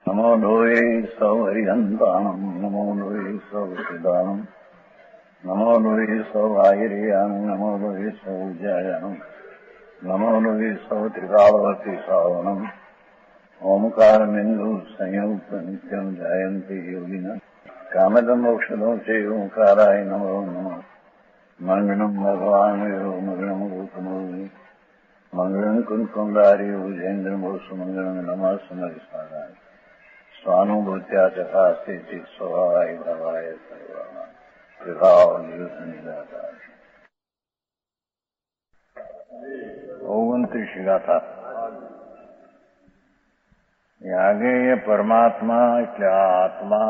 नमो लोये सौहरिहन्ताणम् नमो लोये सौचिदानम् नमो लोये सौभागिर्यानम् नमो लोये सौजयानम् नमो लोये सौत्रिकावती सावनम् ओंकारमिन्दु संयुक्त नित्यम् जयन्ति योगिनः कामदम् मोक्षदम् च ओंकाराय नमो नमः मङ्गलम् भगवान् यो मङ्गलम् रूपमोहि मङ्गलम् कुन्कुण्डारि भुजेन्द्रमोसु मङ्गलम् नमः समरिसाराय स्वानुभूत्या चकास्ते चित् स्वभावाय भवाय सर्वाणाम् विभाव निदाताय 29 गाथा आगे ये परमात्मा એટલે आत्मा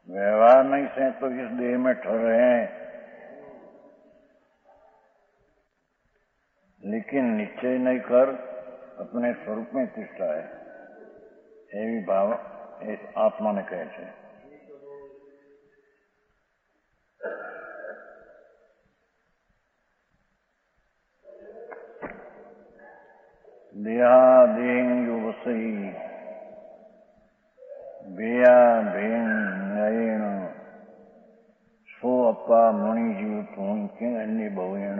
व्यवहार नहीं से तो इस देह में ठहरे हैं, लेकिन निश्चय नहीं कर अपने स्वरूप में तिष्ठा है एवी भाव इस आत्मा ने कहे છે। देहादेहु वसई बेया भेन नयण सो अपा मणि जीव तू के अन्य बहुएण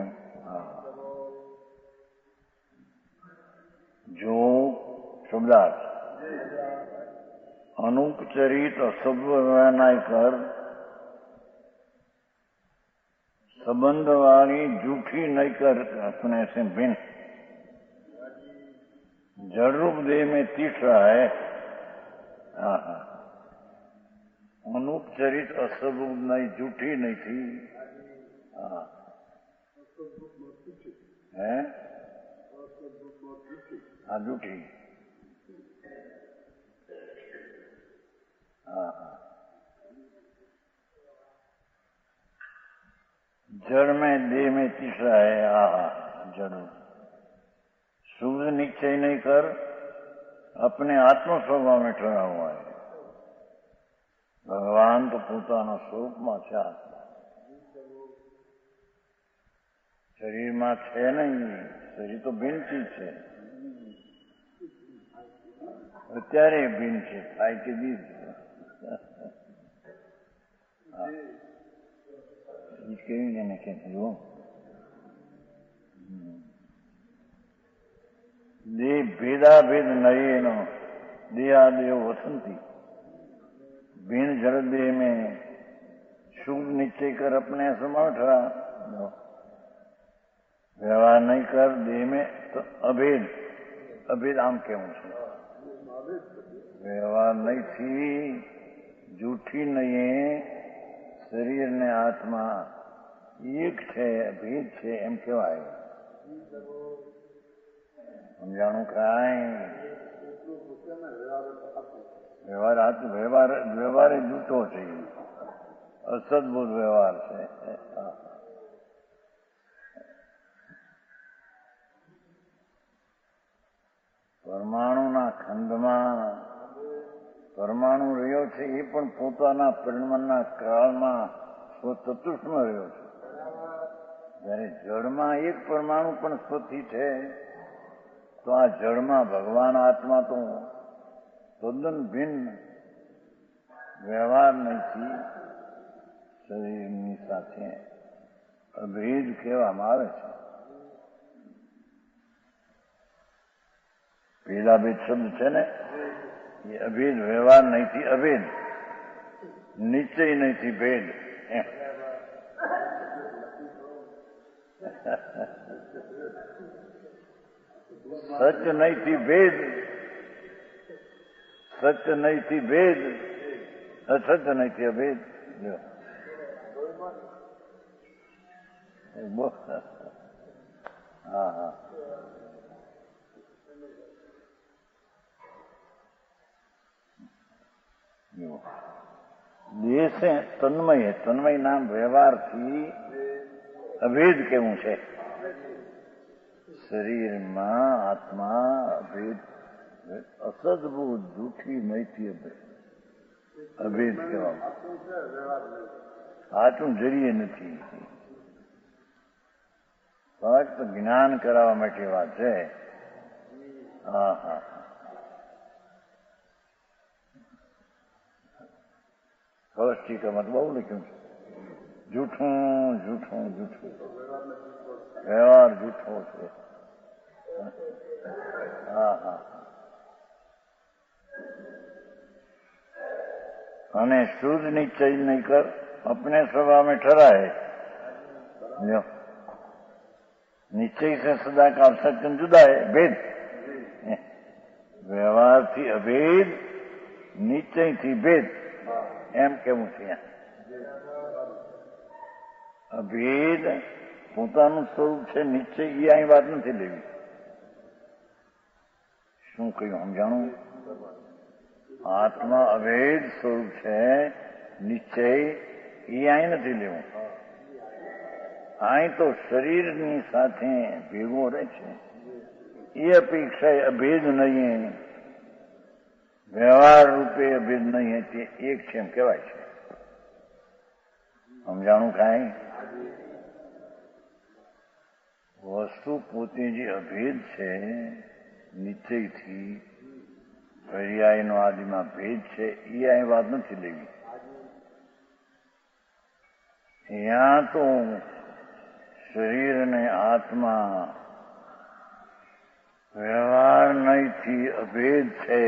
जो शब्दार्थ अनुपचरित असभ्य कर संबंध वाली झूठी नहीं कर अपने से भिन्न जड़ रूप देह में तीस रहा है। अनुपचरित असभ्य नहीं, झूठी नहीं थी है झूठी जड़ में देह में तीसरा है जड़ शुभ निश्चय नहीं कर अपने आत्म स्वभाव में ठहरा हुआ है। भगवान तो પોતાના સ્વરૂપમાં છે, શરીરમાં છે નહીં, શરીર તો ભિન્ન ચીજ છે, અત્યારે ભિન્ન છે, થાય કે દીધ કેવી એને કે જુઓ देह भेदाभेद नयेन देहादेव वसंती भिन्न जड़ देह में शुभ निश्चय कर अपने समर्थ रहा व्यवहार नहीं कर देह में तो अभेद अभेद आम केवं छे व्यवहार नहीं थी झूठी नहीं शरीर ने आत्मा एक है भेद है एम कहेवाय समझाणु काय व्यवहार व्यवहार जूठो છે, અસદબુદ્ધ વ્યવહાર છે। પરમાણુના ખંડમાં પરમાણુ રહ્યો છે એ પણ પોતાના પરિણામના કાળમાં સ્વતંત્રમાં રહ્યો છે, જ્યારે જળમાં એક પરમાણુ પણ સ્વથી છે તો આ જળમાં ભગવાન આત્મા તો તદ્દન ભિન્ન વ્યવહાર નથી શરીરની સાથે અભેદ કહેવામાં આવે છે। ભેદાભેદ શબ્દ છે ને એ અભેદ વ્યવહાર નહીંથી અભેદ નિશ્ચય નહીંથી ભેદ सच नहीं थी भेद सच नहीं थी भेद असच नहीं थी अभेद हाँ हाँ देह से तन्मय है, तन्मय नाम व्यवहार थी अभेद केवं છે। શરીરમાં આત્મા અભેદ અસદબુદ્ધ જૂઠી નહીંથી અભેદ કહેવામાં સાચું જરીએ નથી, ફક્ત જ્ઞાન કરાવવા માટે વાત છે। હા હા સ્પષ્ટીકરણ બહુ લખ્યું છે. જૂઠું જૂઠું જૂઠું વ્યવહાર જૂઠો છે. હા હા અને શુદ્ધ નિશ્ચય નહીં કર अपने स्वभाव में ठहरा है. जो निश्चय से सदा का सत्य जुदा है. भेद व्यवहार थी अभेद, निश्चय थी भेद. એમ કેવું છે. અભેદ પોતાનું સ્વરૂપ છે, નિશ્ચય એ અહીં વાત નથી લેવી. શું કહ્યું સમજાણું? આત્મા અભેદ સ્વરૂપ છે, નિશ્ચય એ અહીં નથી લેવું. અહીં તો શરીરની સાથે ભેગો રહે છે. એ અપેક્ષા અભેદ નહીં, વ્યવહાર રૂપે અભેદ નહીં, તે એક છે એમ કહેવાય છે. સમજાણું કાંઈ? વસ્તુ પોતે જે અભેદ છે, નિશ્ચયથી પર્યાયનો આદિમાં ભેદ છે, એ અહીં વાત નથી લેવી. ત્યાં તો શરીર અને આત્મા વ્યવહાર નહીંથી અભેદ છે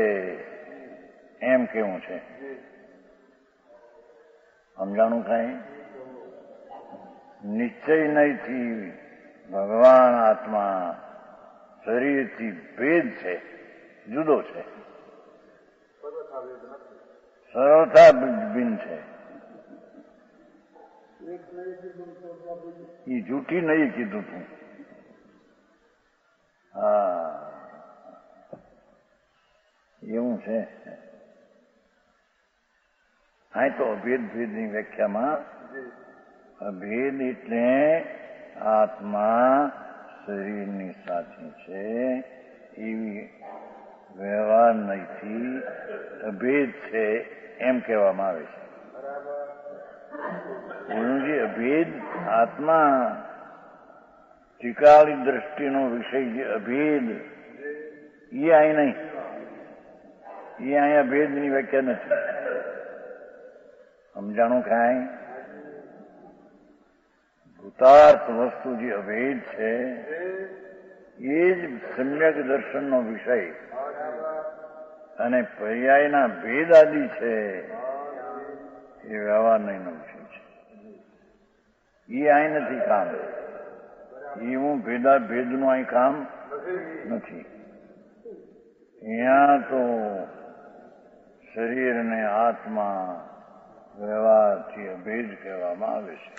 એમ કેવું છે. સમજાણું કાંઈ? નિશ્ચય નહીંથી ભગવાન આત્મા શરીરથી ભેદ છે, જુદો છે, સરળતા ભિન્ન છે. એ જૂઠી નહીં કીધું તું. હા એવું છે. હા તો અભેદ ભેદની વ્યાખ્યામાં અભેદ એટલે આત્મા શરીરની સાથે છે એવી વ્યવહાર નહીંથી અભેદ છે એમ કહેવામાં આવે છે. જે અભેદ આત્મા ત્રિકાળી દ્રષ્ટિનો વિષય જે અભેદ એ અહીં નહીં, એ અહીં અભેદની વ્યાખ્યા નથી. સમજાણું કાંઈ? ભૂતાર્થ વસ્તુ જે અભેદ છે એ જ સમ્યક દર્શનનો વિષય અને પર્યાયના ભેદ આદિ છે એ વ્યવહાર નહીંનો વિષય છે. એ અહીં નથી કામ. એવું ભેદનું અહીં કામ નથી. અહીંયા તો શરીર અને આત્મા વ્યવહારથી અભેદ કહેવામાં આવે છે.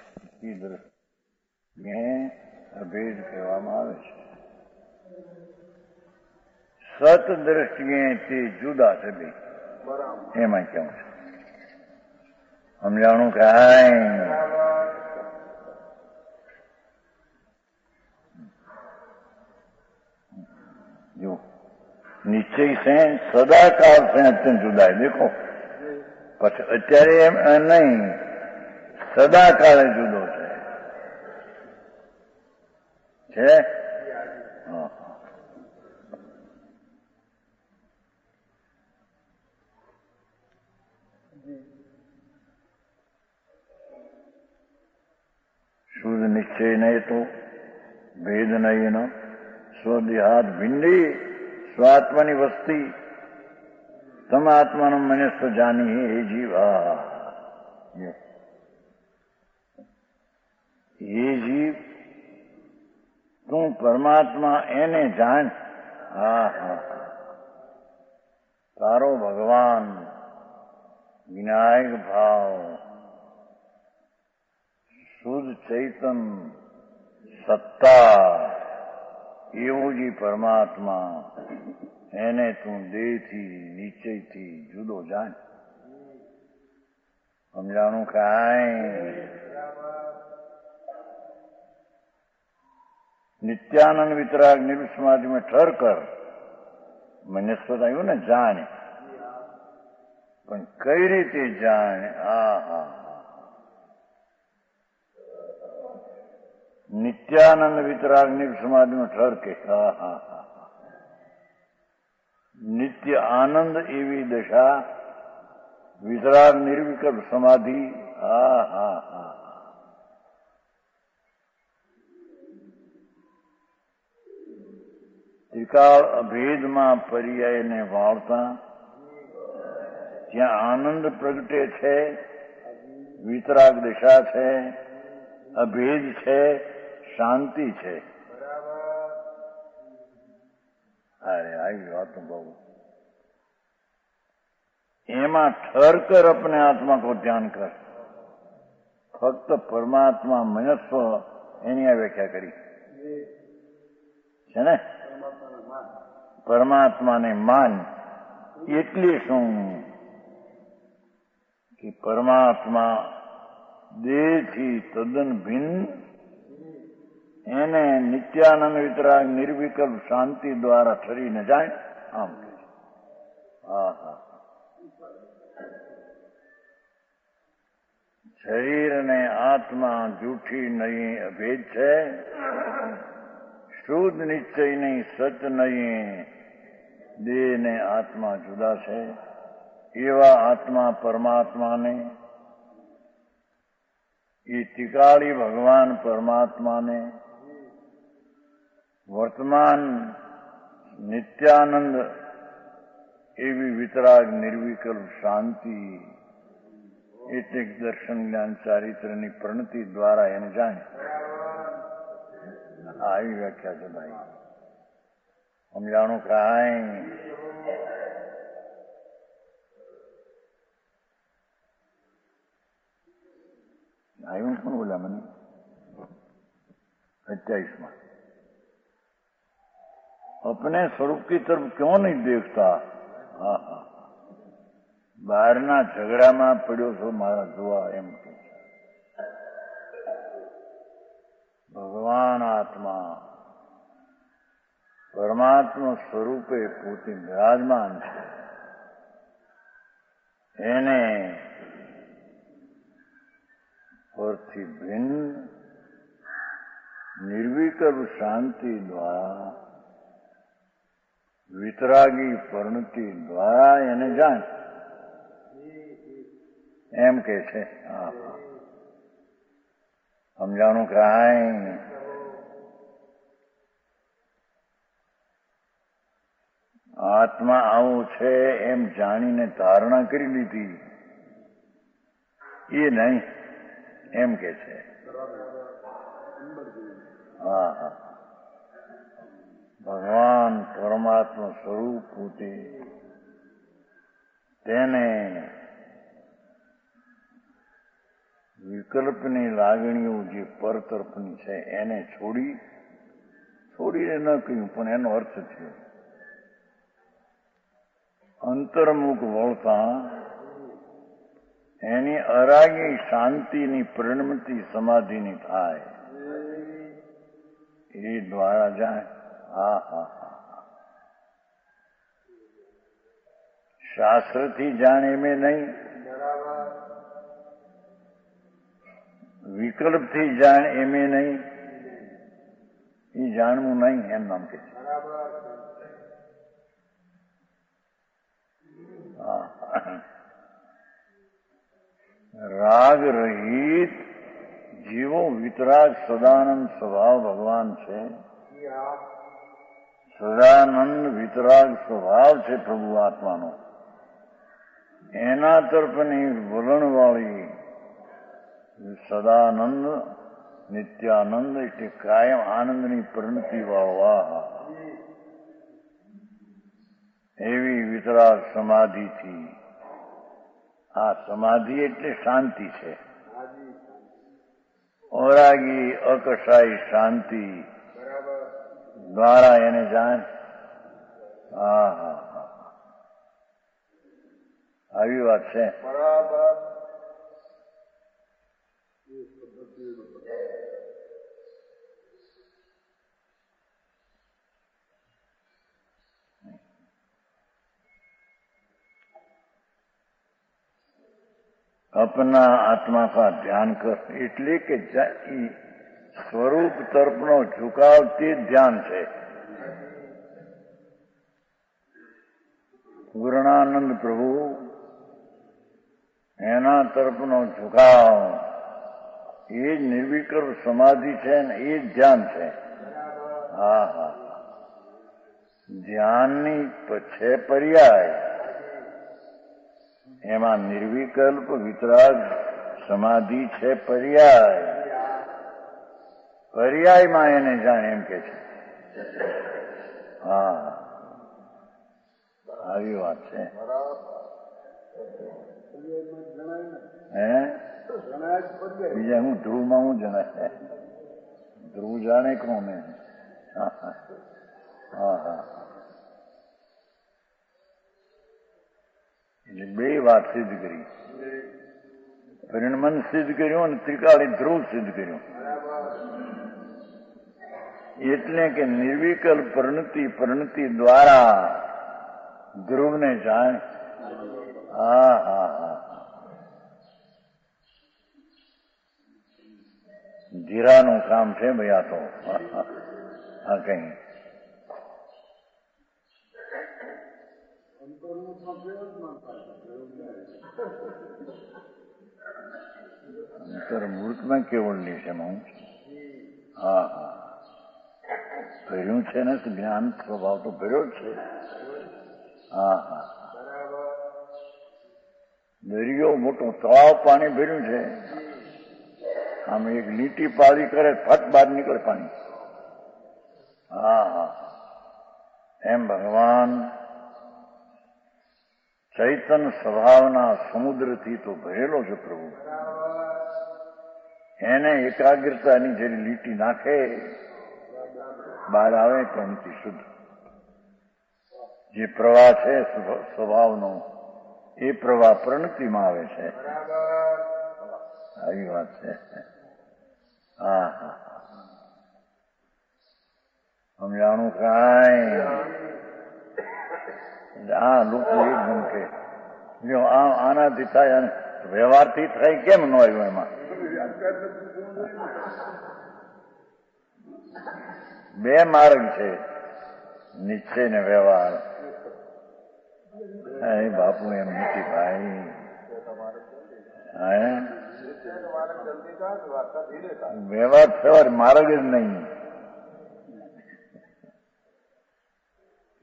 એ દ્રષ્ટિએ અભેદ કહેવામાં આવે છે. સત દ્રષ્ટિએ તે જુદા છે બે. એમાં કેવું છે? સમજાણું કાંઈ? जो निश्चय से सदाकाल से अत्यंत जुदा है. देखो પછી અત્યારે એમ નહીં, સદાકાળે જુદો છે. શુદ્ધ નિશ્ચય નહીં તો ભેદ નહીં એનો. સ્વદેહાત ભિન્ડી સ્વાત્માની વસ્તી તમ આત્માનો મનસ્વ જાની હે જીવા. હે જીવ તું પરમાત્મા એને જાણ. હા હા તારો ભગવાન વિનાયક ભાવ શુદ્ધ ચૈતન સત્તા એવું જ પરમાત્મા એને તું દેહથી નિશ્ચયથી જુદો જાણ. સમજાણું કાંઈ? નિત્યાનંદ વિતરાગ નિરુષ્માદિમાં ઠર કર. મનસ્પત આવ્યું ને જાણે, પણ કઈ રીતે જાણે? હા હા નિત્યાનંદ વિતરાગ નિરુષ્માદિમાં ઠર કે હા હા હા નિત્ય આનંદ એવી દશા, વિતરાગ નિર્વિકલ્પ સમાધિ. હા હા હા. ત્રિકાળ અભેદમાં પર્યાયને વાળતા જ્યાં આનંદ પ્રગટે છે, વિતરાગ દશા છે, અભેદ છે, શાંતિ છે. અરે આવી વાતો બહુ. એમાં ठहर कर अपने आत्मा को ध्यान कर. ફક્ત પરમાત્મા મનસ્વ એની આ વ્યાખ્યા કરી છે ને. પરમાત્માને માન એટલે શું કે પરમાત્મા દેહથી તદ્દન ભિન્ન, એને નિત્યાનંદ વિતરાગ નિર્વિકલ્પ શાંતિ દ્વારા ઠરી ન જાય. આમ કે હા હા. શરીર અને આત્મા જૂઠી નહીં, અભેદ છે. શુદ્ધ નિશ્ચય નહીં, સચ નહીં. દેહ ને આત્મા જુદા છે. એવા આત્મા પરમાત્માને, એ ત્રિકાળી ભગવાન પરમાત્માને વર્તમાન નિત્યાનંદ એવી વિતરાગ નિર્વિકલ્પ શાંતિ એટલે દર્શન જ્ઞાન ચારિત્રની પ્રણતિ દ્વારા એને જાણે. આવી વ્યાખ્યા છે ભાઈ. સમજાણું કાંઈ? આવ્યું કોણ બોલ્યા મને? 27 अपने स्वरूप की तरफ क्यों नहीं देखता? હા હા. બહારના ઝઘડામાં પડ્યો છો મારા જોવા એમ કે ભગવાન આત્મા પરમાત્મા સ્વરૂપે પોતે બિરાજમાન છે. એને પરથી ભિન્ન નિર્વિકલ્પ શાંતિ દ્વારા વિતરાગી પરિણતિ દ્વારા એને જાણ એમ કે છે. હા સમજાણું કાંઈ? આત્મા આવું છે એમ જાણીને ધારણા કરી લીધી એ નહીં એમ કે છે. હા હા. ભગવાન પરમાત્મા સ્વરૂપ પોતે તેને વિકલ્પની લાગણીઓ જે પર તરફની છે એને છોડીને ન કહ્યું, પણ એનો અર્થ થયો અંતર્મુખ વળતા એની અરાગી શાંતિની પરિણતિ સમાધિની થાય એ દ્વારા જાય. હા હા હા. શાસ્ત્રથી જાણે એમ નહીં, વિકલ્પથી જાણ એમે નહીં, એ જાણવું નહીં એમ નામ કે છે. રાગ રહિત જીવો વિતરાગ સદાનંદ સ્વભાવ ભગવાન છે. સદાનંદ વિતરાગ સ્વભાવ છે પ્રભુ આત્માનો. એના તરફની વલણવાળી સદાનંદ નિત્યાનંદ એટલે કાયમ આનંદની પરિણતિ વાળવા એવી વિતરાગ સમાધિથી. આ સમાધિ એટલે શાંતિ છે. ઓરાગી અકશાઈ શાંતિ દ્વારા એને જાણ. હા હા હા. આવી વાત છે. अपना आत्मा का ध्यान कर એટલે કે સ્વરૂપ તરફનો ઝુકાવ તે ધ્યાન છે. પૂર્ણાનંદ પ્રભુ એના તરફનો ઝુકાવ એ જ નિર્વિકલ્પ સમાધિ છે ને એ જ ધ્યાન છે. હા હા, ધ્યાનની છે પર્યાય, એમાં નિર્વિકલ્પ વિતરાગ સમાધિ છે પર્યાય. પર્યાયમાં એને જાણે એમ કે છે. હા, આવી વાત છે. હે બીજા હું ધ્રુવમાં હું જણાય? ધ્રુવ જાણે કોને? હા હા, એટલે બે વાત સિદ્ધ કરી. પરિણમન સિદ્ધ કર્યું અને ત્રિકાળી ધ્રુવ સિદ્ધ કર્યું. એટલે કે નિર્વિકલ્પ પરિણતિ દ્વારા ધ્રુવને જાણે. હા હા હા, ધીરાનું કામ છે ભાઈ આ તો. હા, કઈ અંતર મૂર્તમાં કેવળની છે. હું હા હા, ભર્યું છે ને જ્ઞાન સ્વભાવ તો ભર્યો જ છે. હા હા, દરિયો મોટો તળાવ પાણી ભર્યું છે. આમ એક લીટી પાળી કરે ફટ બહાર નીકળે પાણી. હા હા, એમ ભગવાન ચૈતન સ્વભાવના સમુદ્રથી તો ભરેલો છે પ્રભુ. એને એકાગ્રતાની જરી લીટી નાખે બહાર આવે તો એનાથી શુદ્ધ જે પ્રવાહ છે સ્વભાવનો એ પ્રવાહ પ્રણતિમાં આવે છે. આવી વાત છે. હા હા, સમજાણું કાંઈ? આ લોકો એકદમ કે જો આનાથી થાય અને વ્યવહારથી થાય કેમ ન આવ્યું? એમાં બે માર્ગ છે, નિશ્ચય ને વ્યવહાર. બાપુ એમ નથી ભાઈ. વ્યવહાર થયો માર્ગ જ નહીં.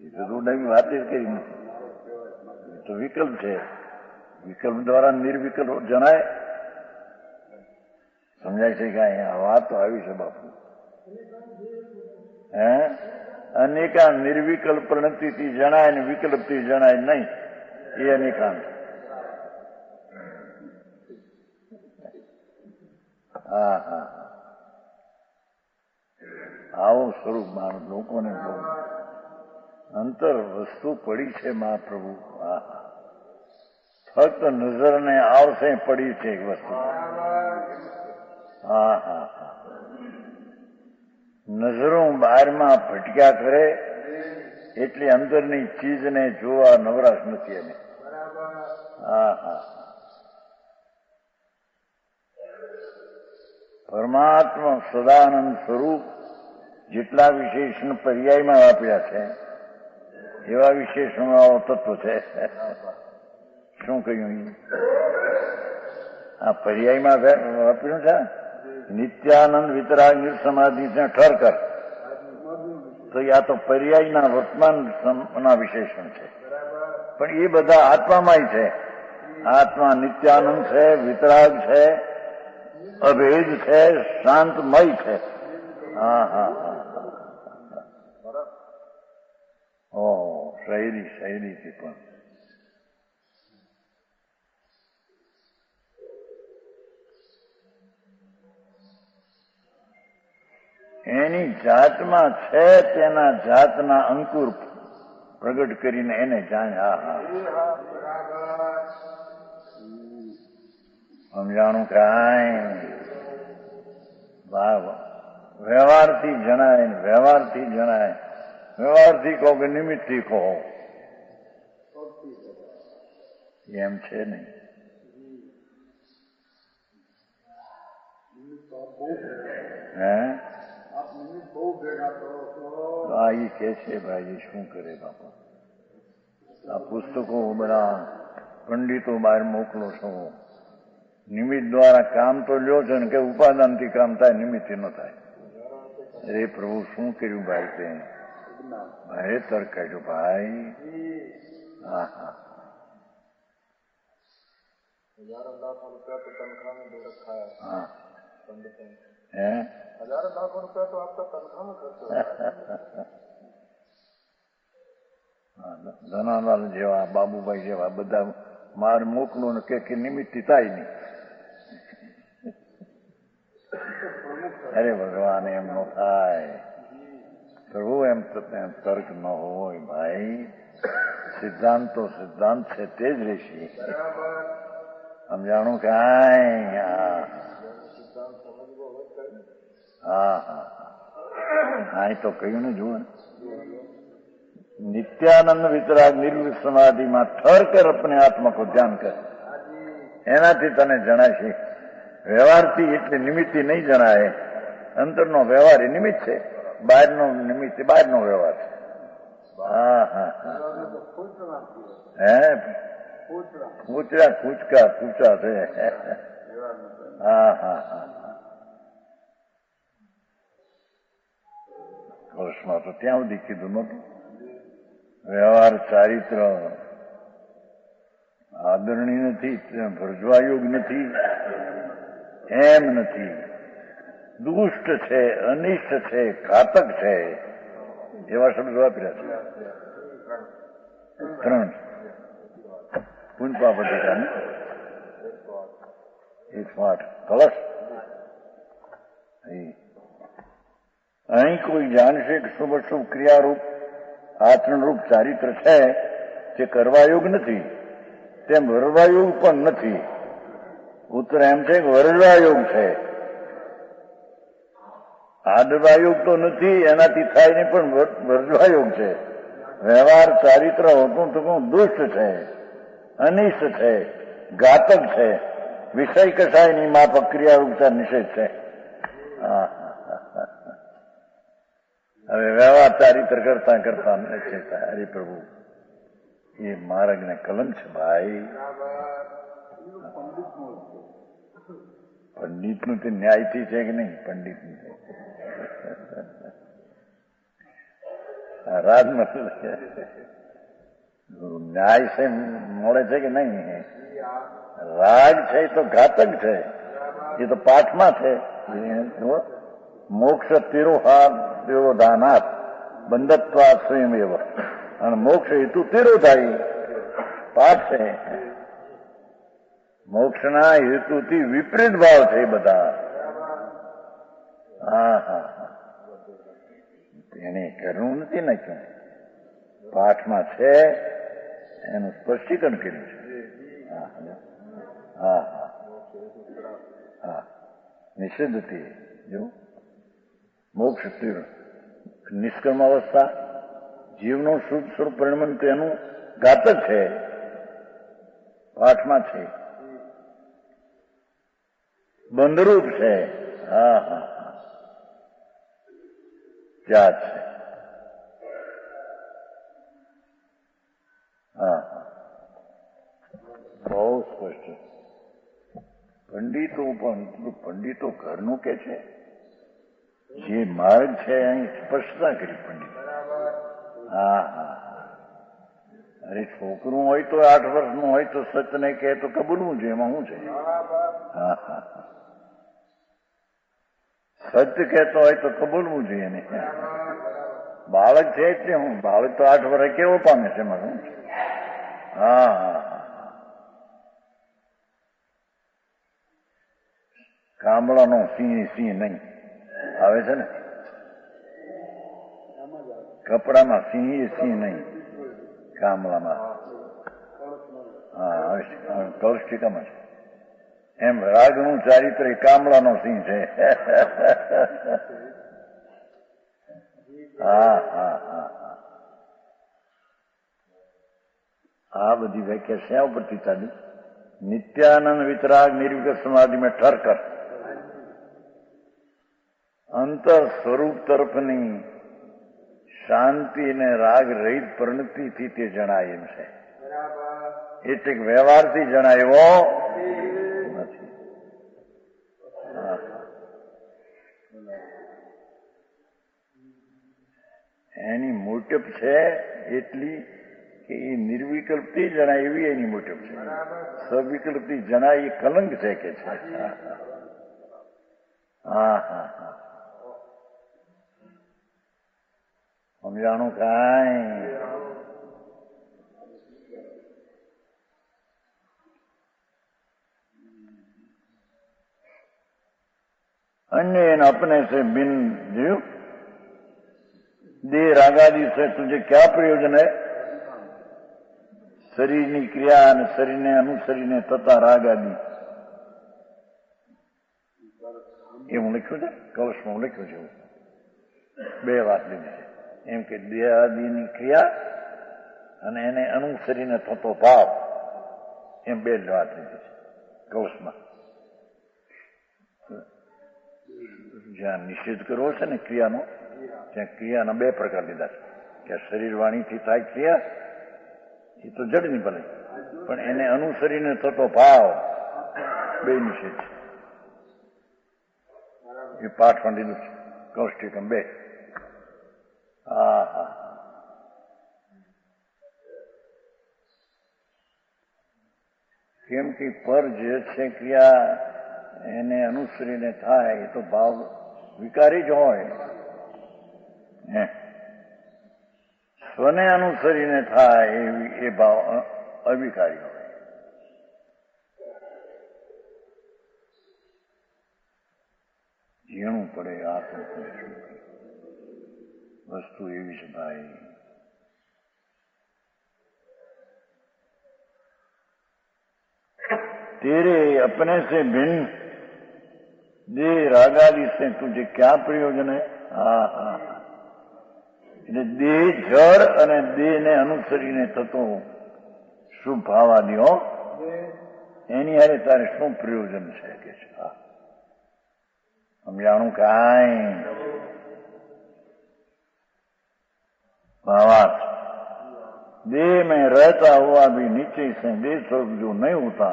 એ તો નવી વાત જ કરી નથી. એ તો વિકલ્પ છે. વિકલ્પ દ્વારા નિર્વિકલ્પ જણાય. સમજાય છે કે અહીંયા વાત તો આવી છે બાપુ. હે, અનેકા નિર્વિકલ્પ પ્રણતિથી જણાય ને વિકલ્પથી જણાય નહીં. એ અનેકાંત. હા હા, આવું સ્વરૂપ મારું લોકોને બહુ અંતર વસ્તુ પડી છે મહાપ્રભુ. હા હા, ફક્ત નજરને આવશે પડી છે એક વસ્તુ. હા હા હા, નજરો બહારમાં ભટક્યા કરે એટલે અંદરની ચીજને જોવા નવરાશ નથી એને. હા હા, પરમાત્મા સદાનંદ સ્વરૂપ જેટલા વિશેષણ પર્યાયમાં આપ્યા છે એવા વિશેષણો તત્વ છે. શું કહ્યું? આ પર્યાયમાં વાપર્યું છે. નિત્યાનંદ વિતરાગ નિર્સમાધિ ઠર કર, તો આ તો પર્યાયના વર્તમાનના વિશેષણ છે. પણ એ બધા આત્મામાંય છે. આત્મા નિત્યાનંદ છે, વિતરાગ છે, અભેદ છે, શાંતમય છે. હા હા હા, ઓ શૈલીથી પણ એની જાતમાં છે તેના જાતના અંકુર પ્રગટ કરીને એને જાણે. હા હા, સમજાણું કાંઈ? વ્યવહારથી જણાય, વ્યવહારથી જણાય. વ્યવહારથી કહો કે નિમિત્તથી કહો, એમ છે નહીં. હે, આ ઈ કે છે ભાઈ શું કરે બાપા? આ પુસ્તકો બધા પંડિતો બહાર મોકલો છો, નિમિત્ત દ્વારા કામ તો લ્યો છો ને કે ઉપાદાનથી કામ થાય, નિમિત્તથી ન થાય. અરે પ્રભુ શું કર્યું ભાઈ? તે ભાઈ તર્ક કાઢ્યો ભાઈ. હા હા, हजारों लाखों रुपया तो तनख्वाह में दे रखा है हाँ पंडित ने. है हजारों लाखों रुपया तो आपका तनख्वाह में खर्च हो रहा है. ધનાલાલ જેવા, બાબુભાઈ જેવા બધા માર મોકલો ને કે નિમિત્ત થાય નહીં. અરે ભગવાન એમ ન થાય પ્રભુ, એમ તર્ક ન હોય ભાઈ. સિદ્ધાંત તો સિદ્ધાંત છે તે જ રહેશે. સમજાણું કાંઈ? હા હા હા, તો કહ્યું ને. જુઓ, નિત્યાનંદ વિતરાગ નિર્વિક સમાધિમાં ઠર કર અપને આત્મા કો ધ્યાન કર. એનાથી તને જણાશે. વ્યવહારથી એટલે નિમિત્તિ નહીં જણાય. અંતરનો વ્યવહાર એ નિમિત્ત છે, બહારનો નિમિત્ત બહારનો વ્યવહાર છે. હા હા હા, હે કૂચરા કૂચકા કૂચા છે. હા હા હા, વર્ષમાં તો ત્યાં સુધી કીધું નતું. વ્યવહાર ચારિત્ર આદરણીય નથી, ભરજવાયોગ નથી, એમ નથી. દુષ્ટ છે, અનિષ્ટ છે, ઘાતક છે, એવા શબ્દ વાપર્યા છે. ત્રણ પુંજપાપતિકા ને 108 કલશ. અહીં કોઈ જાણશે કે શુભ શુભ ક્રિયારૂપ આચરણરૂપ ચારિત્ર છે તે કરવાયોગ નથી, તેમ વરવાયોગ પણ નથી. ઉત્તર એમ છે કે વરવાયોગ છે. આદવાયોગ તો નથી, એનાથી થાય નહીં, પણ વર્જવાયોગ છે. વ્યવહાર ચારિત્ર હોતું તો દુષ્ટ છે, અનિષ્ટ છે, ઘાતક છે, વિષય કસાયની માફક ક્રિયારૂપતા નિષેધ છે. હા, હવે વ્યવહાર ચારિત્ર કરતા કરતા છે. હરિ પ્રભુ, એ માર્ગને કલમ છે ભાઈ. પંડિતનું તે ન્યાયથી છે કે નહીં? પંડિતનું રાજમાં ન્યાય છે મળે છે કે નહીં? રાગ છે એ તો ઘાતક છે, એ તો પાઠમાં છે. મોક્ષ તિરોહા દેવોદાનાથ બંધત્વા સ્વયં એવ. અને મોક્ષ હેતુ તિરોધાઈ પાઠ છે. મોક્ષના હેતુથી વિપરીત ભાવ છે એ બધા. હા હા હા, એને કરવું નથી નાખ્યું, પાઠમાં છે, એનું સ્પષ્ટીકરણ કર્યું છે. હા હા હા, નિષેધથી જો મોક્ષ તીર નિષ્કર્મ અવસ્થા જીવનું શુદ્ધ સ્વરૂપ પરિણમન તેનું ઘાતક છે, પાઠમાં છે. બંધરૂપ છે. હા હા હા, ત્યાં છે. હા હા, બહુ સ્પષ્ટ. પંડિતો પણ પંડિતો ઘરનું કે છે, જે માર્ગ છે અહીં સ્પષ્ટતા કરી પંડિત. હા હા, અરે છોકરું હોય તો 8 વર્ષનું હોય તો સત્યને કહે તો કબૂલવું છે, એમાં શું છે? હા હા, સત્ય કહેતો હોય તો કબૂલવું જોઈએ એને. બાળક છે એટલે હું, બાળક તો 8 વર્ષે કેવો પામે છે એમાં શું? હા હા હા, કામળાનો સિંહ સિંહ નહીં આવે છે ને, કપડામાં સિંહ સિંહ નહીં, કામળામાં. હા, કળશ ટીકામાં છે. એમ રાગનું ચારિત્ર કામળાનો સિંહ છે. હા હા હા હા, આ બધી વ્યાખ્યા શા ઉપરથી ચાલી? નિત્યાનંદ વિતરાગ નિર્વિકલ્પ સમાધિ મેં ઠર કર. અંતર સ્વરૂપ તરફની શાંતિ અને રાગ રહિત પ્રણતિથી તે જણાય એમ છે. એટલે વ્યવહારથી જણાયો નથી. એની મોટપ છે એટલી કે એ નિર્વિકલ્પથી જણાય એવી એની મોટપ છે. સવિકલ્પથી જણાય એ કલંક છે કે છે. હા હા હા, સમજાણું કાંઈ? अन्य अपने से बिन जीव देह रागादि से तुझे क्या प्रयोजन है? शरीરની ક્રિયા અને શરીરને અનુસરીને થતા રાગાદિ. એ હું લખ્યું છે, કવચમાં હું લખ્યું છે. બે વાત લીધી છે. એમ કે દેહ આદિની ક્રિયા અને એને અનુસરીને થતો ભાવ, એમ બે જ વાત લીધી છે કવચમાં. જ્યાં નિષેધ કરવો છે ને ક્રિયાનો, ત્યાં ક્રિયાના બે પ્રકાર લીધા છે. કે શરીર વાણીથી થાય ક્રિયા એ તો જડની ભલે, પણ એને અનુસરીને થતો ભાવ બે નિષેધ છે. એ પાઠમાં લીધું છે કૌષ્ટિકમ 2. હા હા, કેમ કે પર જે છે ક્રિયા એને અનુસરીને થાય એ તો ભાવ વિકારી જ હોય. સ્વને અનુસરીને થાય એ ભાવ અવિકારી હોય. ઝીણું પડે આ તો વસ્તુ એવી છે ભાઈ. तेरे अपने से भिन्न देह रागादि से तुझे क्या प्रयोजन है? હા હા, એટલે દેહ જળ અને દેહને અનુસરીને થતો શુભ ભાવાદિઓ એની હારે તારે શું પ્રયોજન છે કે છે? સમજાણું કાંઈ? भावार्थ देह में रहता हुआ भी नीचे से देह स्वरूप जो नहीं होता,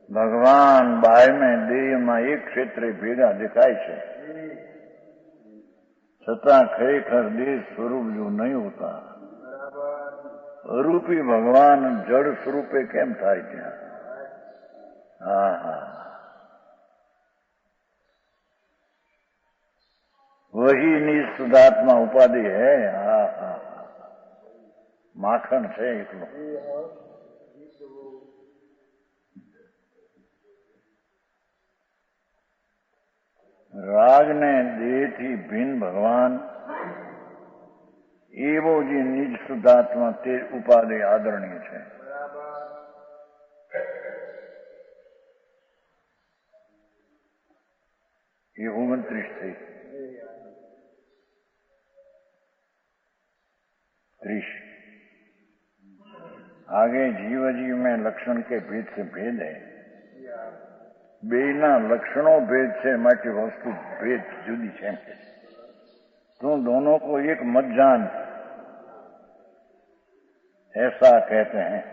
ભગવાન બાહ્ય में દેહમાં એક ક્ષેત્રે ભેગા દેખાય છે, છતાં ખરેખર દેહ સ્વરૂપ જો નહીં હોતા, અરૂપી ભગવાન જડ સ્વરૂપે કેમ થાય ત્યાં? હા હા, वही निःशुद्धात्मा उपाधि है. હા હા, માખણ છે એકલો. રાગને દેહથી ભિન્ન ભગવાન એવો જે નિજ શુદ્ધાત્મા તે ઉપાધિ આદરણીય છે. ये 29 थी. 30 आगे जीव जीव में लक्षण के भेद से भेद है. बेना लक्षणों भेद से માટે વસ્તુ भेद जुदी છે. तुम दोनों को एक मत जान, ऐसा कहते हैं.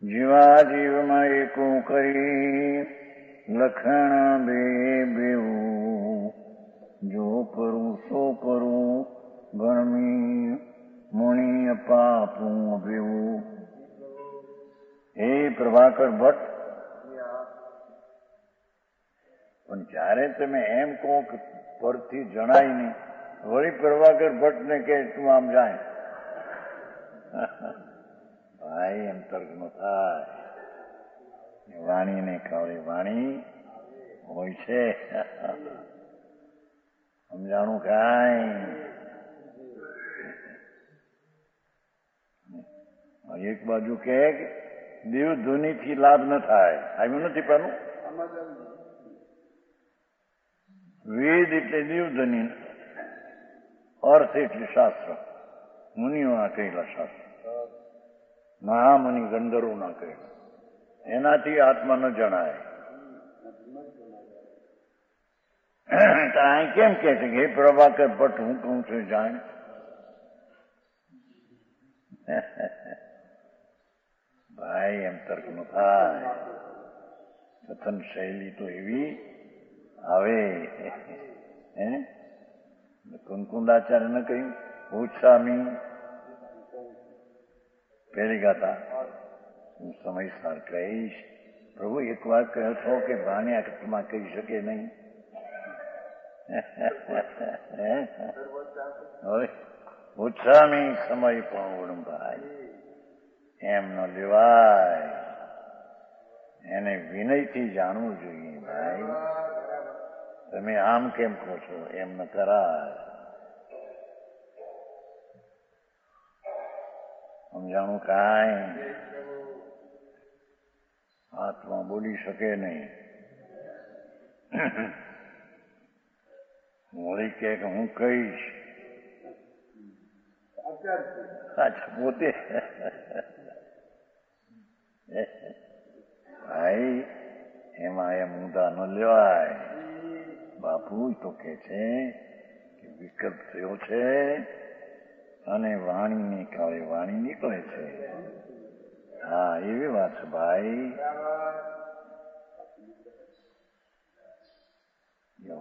जीवा जीव में एको करी लक्षण बे बेऊ, जो परू सो परू गणमी मुनि पापू बेऊ. हे પ્રભાકર ભટ્ટ, પણ જયારે તમે એમ કહો કે પરથી જણાય નહીં, વળી પ્રભાકર ભટ્ટને કે તું આમ જાય, ભાઈ એમ તર્ક નો થાય. વાણીને કાવડી વાણી હોય છે. સમજાણું કાંઈ? એક બાજુ કે દેવ ધ્વનિથી લાભ ન થાય, આવ્યું નથી પેલું. વેદ એટલે દેવ ધ્વનિ, અર્થ એટલે શાસ્ત્ર, મુનિઓના કહેલા શાસ્ત્ર, મહામુનિ ગંધર્વોના કહેલા. એનાથી આત્મા ન જણાય. અહીં કેમ કે છે કે હે પ્રભાકર ભટ્ટ હું કહું છું જાણ. ભાઈ એમ તર્ક ન થાય. કથન શૈલી તો એવી આવે. કુંકુંદાચાર્યને કહ્યું પૂછામી પહેલી ગાતા હું સમયસર કહીશ. પ્રભુ એક વાર કહો છો કે ભાને અકસ્માત કહી શકે નહીં. હવે પૂછામી સમય પણ ભાઈ એમ ન લેવાય. એને વિનયથી જાણવું જોઈએ. ભાઈ તમે આમ કેમ કહો છો એમ ન કરાય. સમજાણું કાંઈ આત્મા બોલી શકે નહીં. વળી કે હું કહીશ. અચ્છા પોતે ભાઈ એમાં એમ ઊંધા ન લેવાય. બાપુ તો કે છે કે વિકલ્પ થયો છે અને વાણીની કાળે વાણી નીકળે છે. હા એવી વાત છે ભાઈ.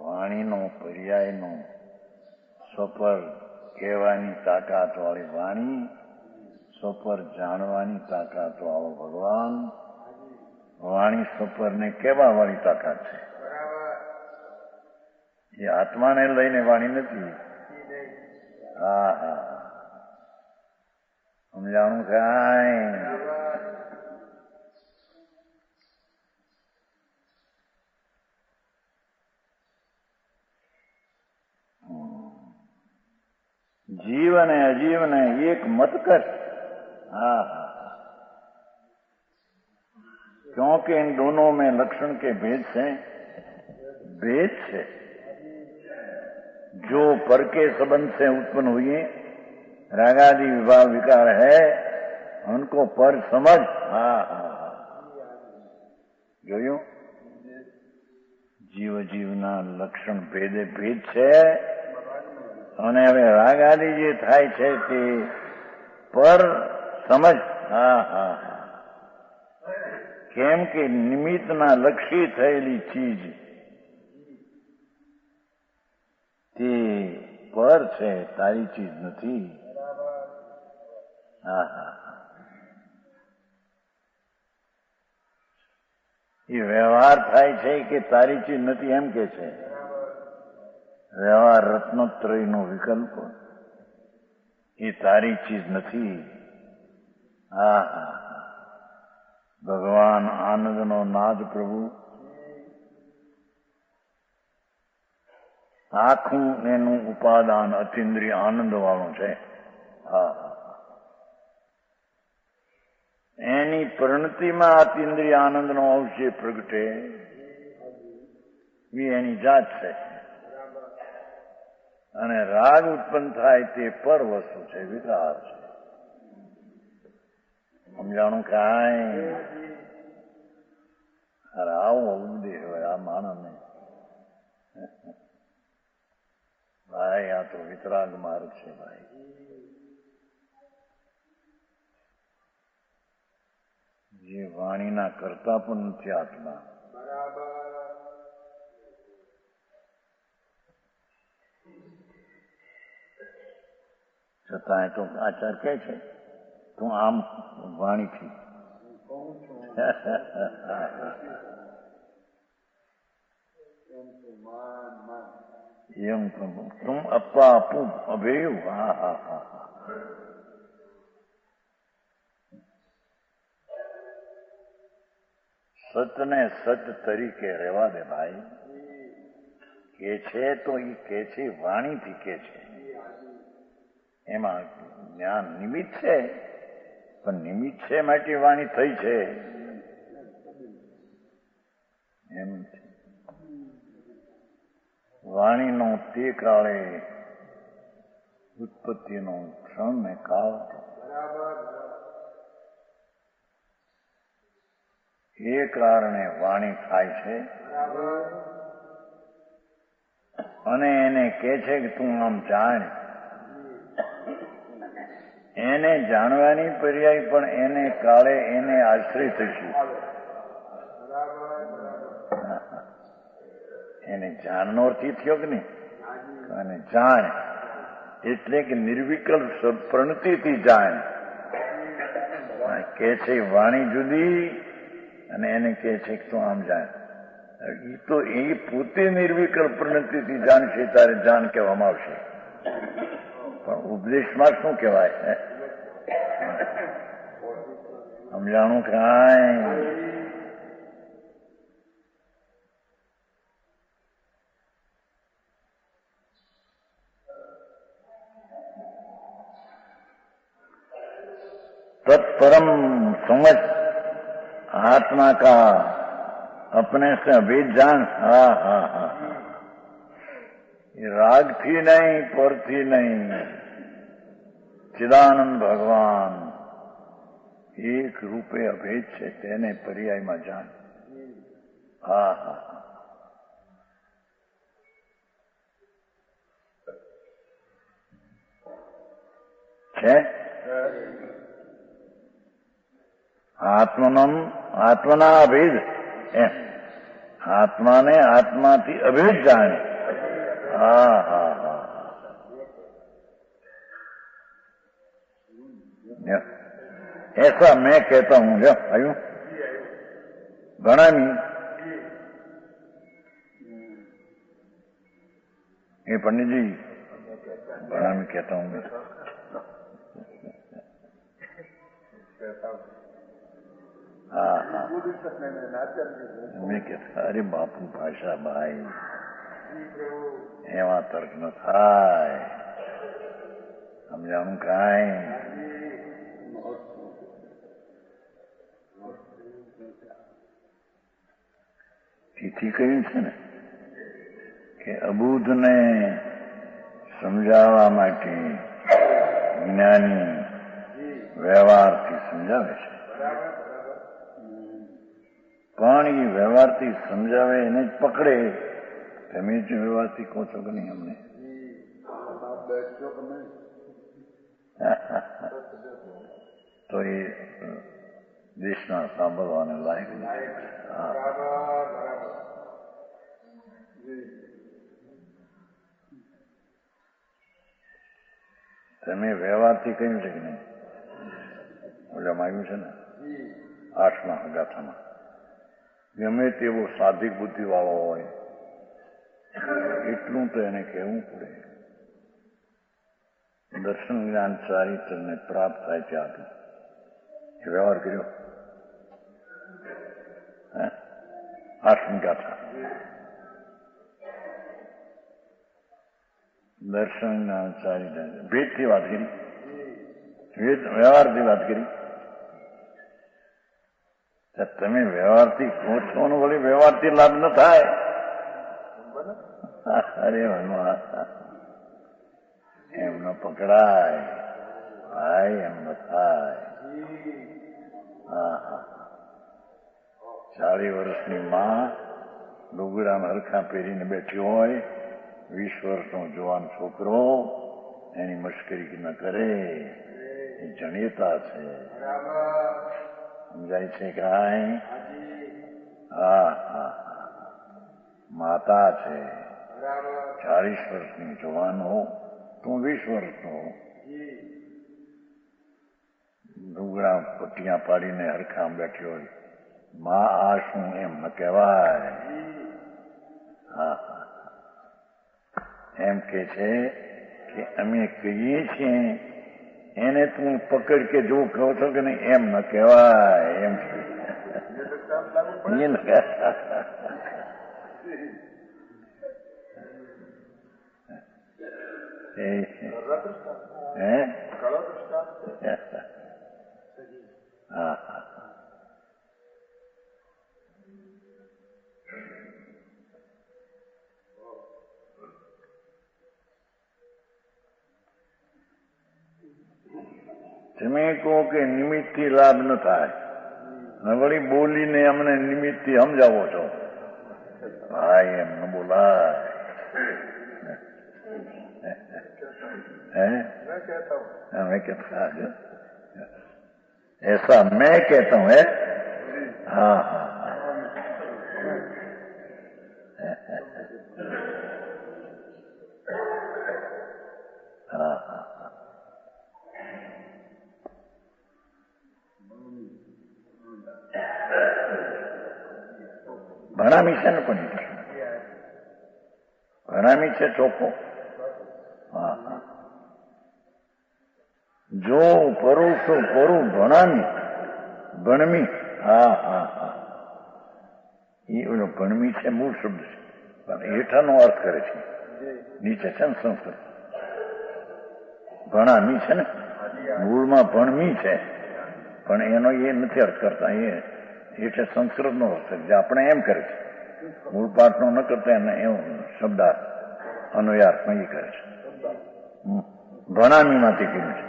વાણીનો પર્યાયનો સ્વપર કહેવાની તાકાત વાળી વાણી, સ્વપર જાણવાની તાકાત વાળો ભગવાન. વાણી સ્વપરને કહેવા વાળી તાકાત છે. એ આત્માને લઈને વાણી નથી. હા હા સમજાણું કાંઈ. जीव ने अजीव ने एक मत कर. हाँ क्योंकि इन दोनों में लक्षण के भेद से भेद से जो पर के संबंध से उत्पन्न हुए रागादि विभाव विकार है उनको पर समझ. हाँ हाँ જોયું. જીવ જીવના લક્ષણ ભેદે ભેદ છે અને હવે રાગ આદિ જે થાય છે તે પર સમજ. હા હા કેમ કે નિમિત્તના લક્ષી થયેલી ચીજ તે પર છે, તારી ચીજ નથી. હા હા એ વ્યવહાર થાય છે કે તારી ચીજ નથી એમ કે છે. વ્યવહાર રત્નોત્રયનો વિકલ્પ એ તારી ચીજ નથી. હા હા ભગવાન આનંદનો નાદ પ્રભુ આખું એનું ઉપાદાન અતિન્દ્રિય આનંદ વાળું છે. હા એની પરિણતિમાં અતિન્દ્રિય આનંદનો અવશ્ય પ્રગટે એ એની જાત છે. અને રાગ ઉત્પન્ન થાય તે પર વસ્તુ છે, વિકાર છે. સમજાણું કાંઈ. અરે આવું ઉપદેશ હોય આ માણસને. ભાઈ આ તો વિતરાગ માર્ગ છે ભાઈ. જે વાણીના કરતા પણ નથી આત્મા. છતાંય તો આચાર કહે છે તું આમ વાણીથી એમ તું અપ્પા આપું અભેયું. હા હા હા સતને સત તરીકે રહેવા દે ભાઈ. કે છે તો એ કે છે વાણીથી કે છે. એમાં જ્ઞાન નિમિત્ત છે પણ નિમિત્ત છે માટે વાણી થઈ છે એમ. વાણીનો તે કાળે ઉત્પત્તિનો ક્ષણ ને કાળ એ કારણે વાણી થાય છે. અને એને કહે છે કે તું આમ જાણ. એને જાણવાની પર્યાય પણ એને કાળે એને આશ્રિત થશે. એને જાણનો અર્થ થયો કે નહીં? અને જાણ એટલે કે નિર્વિકલ્પ પ્રણતિથી જાણ. કે છે વાણી જુદી અને એને કહે છે કે તું આમ જાણ. એ તો એ પોતે નિર્વિકલ્પ પ્રણતિથી જાણશે ત્યારે જાણ કહેવામાં આવશે. પણ ઉપદેશમાં શું કહેવાય? સમજાણું કાંઈ? तत्परम समझ आत्मा का अपने से अभेद जान. हा हा हा. राग थी नहीं, पर थी नहीं. ચિદાનંદ ભગવાન એક રૂપે અભેદ છે તેને પર્યાયમાં જાણ. હા હા છે. આત્મના અભેદ એમ આત્માને આત્માથી અભેદ જાણે. હા હા હા. ऐसा मैं कहता हूं. जो आयु घना ये पंडित जी घना में कहता हूं मैं. हाँ हाँ मैं कहता अरे बापू भाषा भाई एवं तर्क न थाय. समझाणું કાંઈ? તેથી કહ્યું છે ને કે અબુધને સમજાવવા માટે જ્ઞાની વ્યવહારથી સમજાવે છે. પણ એ વ્યવહારથી સમજાવે એને જ પકડે. તમે જ વ્યવહારથી કહો છો કે નહીં અમને? તો એ દેશના સાંભળવાને લાયક નથી. તમે વ્યવહારથી કહ્યું છે કે નહીં? ઓલામાં આવ્યું છે ને 8મા હગાથામાં. ગમે તેવો સાધિક બુદ્ધિ વાળો હોય એટલું તો એને કહેવું પડે. દર્શન જ્ઞાન ચારિત્રને પ્રાપ્ત થાય ત્યાંથી એ વ્યવહાર કર્યો. 8મી ગાથા દર્શન જ્ઞાન ચારિત્ર ભેદથી વાત કરી, વ્યવહારથી વાત કરી. તમે વ્યવહારથી કહો છો ને વળી વ્યવહારથી લાભ ન થાય. અરે ભગવાન એમ ન પકડાય ભાઈ, એમ ન થાય. હા હા. 40 વર્ષની માં લુગડામાં હરખા પહેરીને બેઠી હોય, 20 વર્ષનો જવાન છોકરો એની મશ્કરી ન કરે એ જણ્યતા છે. સમજાય છે કાંઈ? હા હા. માતા છે 40 વર્ષની જવાન હો, તું 20 વર્ષનો લુગડા પટ્ટિયા પાડીને હરખામ બેઠી હોય, માં આ શું એમ ન કહેવાય. હા હા. એમ કે છે કે અમે કહીએ છીએ એને તું પકડ કે જો કહો છો કે નહીં એમ ન કહેવાય. એમ હા હા. તમે કહો કે નિમિત્તથી લાભ ન થાય, વળી બોલીને અમને નિમિત્તથી સમજાવો છો. ભાઈ એમ ન બોલાય. है? मैं कहता हूँ। मैं कहता हूँ ऐसा मैं कहता हूँ है? हाँ हाँ हाँ हाँ ભણામી છે ને પણ ભણામી છે ચોખ્ખો. હા હા જો પરોસો પરું ભણામી ભણમી. હા હા હા એ ઓલો ભણમી છે મૂળ શબ્દ છે પણ હેઠાનો અર્થ કરે છે. નીચે છે ને સંસ્કૃત ભણામી છે ને મૂળમાં ભણમી છે પણ એનો એ નથી અર્થ કરતા. એ એટલે સંસ્કૃતનો અર્થ છે જે આપણે એમ કરે છે મૂળ પાઠનો ન કરતા એને એવો શબ્દાર્થ અનુયાર્થમાં એ કરે છે. ભણામીમાંથી કર્યું છે.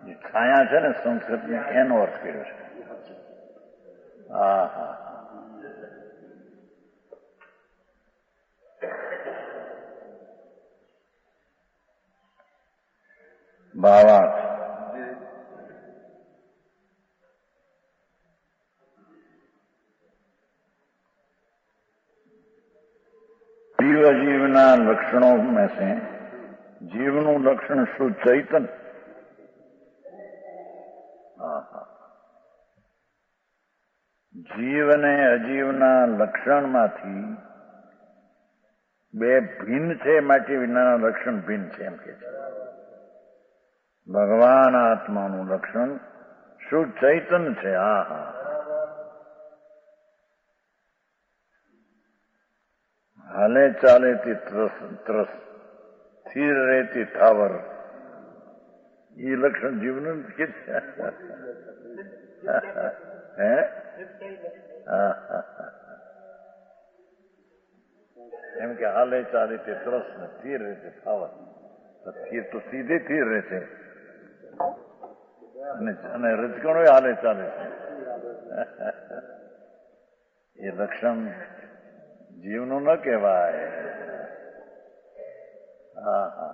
જે છાયા છે ને સંસ્કૃતને એનો અર્થ કર્યો છે. હા હા ભાવાર્થ जीव जीवना लक्षणों में से जीवનું લક્ષણ શું? ચૈતન. જીવ અને અજીવના લક્ષણમાંથી બે ભિન્ન છે માટે વિનાના લક્ષણ ભિન્ન છે એમ કે છે. ભગવાન આત્માનું લક્ષણ શું? ચૈતન છે. હા હા હાલે ચાલેથી ત્રસ સ્થિર રહેતી થાવર એ લક્ષણ જીવનું કે છે. હે એમ કે હાલે ચાલે તે ત્રસ ને સ્થિર રહેતે થાવર. સ્થિર તો સીધે સ્થિર રહેશે અને રજકણો હાલે ચાલે છે. એ લક્ષણ જીવનું ન કહેવાય. હા હા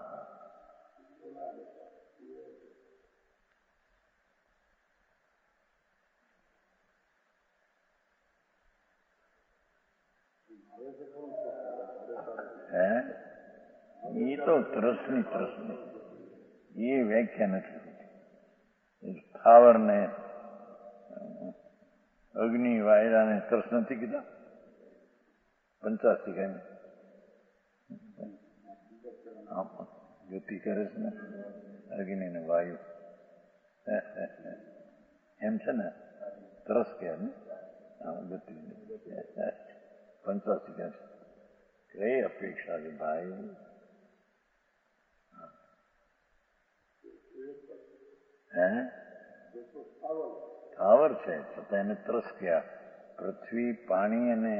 હે એ તો ત્રસની એ વ્યાખ્યા નથી હોતી. સ્થાવર ને અગ્નિ વાયરાને ત્રસ નથી કીધા. 85 કઈ ગતિ કરે છે ને અગ્નિ ને વાયુ એમ છે ને ત્રસ કે ગતિ 85 કહે છે. કઈ અપેક્ષા છે ભાઈ? હે સ્થાવર છે છતાં એને ત્રસ કયા. પૃથ્વી પાણી અને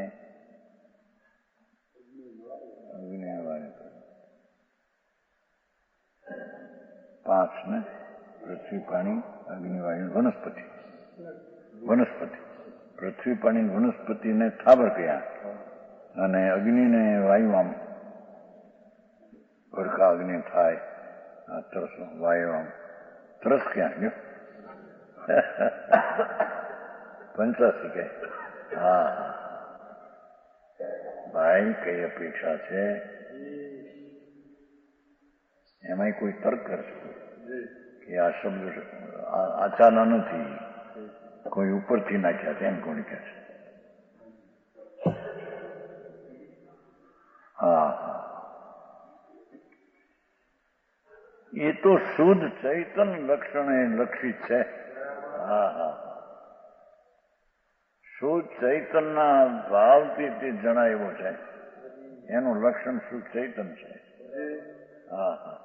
અગ્નિ વાયુ 5 ને પૃથ્વી પાણી અગ્નિ વાયુ વનસ્પતિ પૃથ્વી પાણી વનસ્પતિને સ્થાવર કયા અને અગ્નિને વાયુ આમ ભડકા અગ્નિ થાય આ ત્રસ વાયુ આમ ત્રસ ક્યાં ગયો? 85 કે હા ભાઈ કઈ અપેક્ષા છે? એમાં કોઈ તર્ક કરશે કે આ શબ્દ આચાના નથી કોઈ ઉપરથી નાખ્યા છે એમ કોણ કહે છે? હા હા એ તો શુદ્ધ ચૈતન લક્ષણે લક્ષિત છે. હા હા શુદ્ધ ચૈતનના ભાવથી તે જણાવ્યો છે. એનું લક્ષણ શુદ્ધ ચૈતન છે. હા હા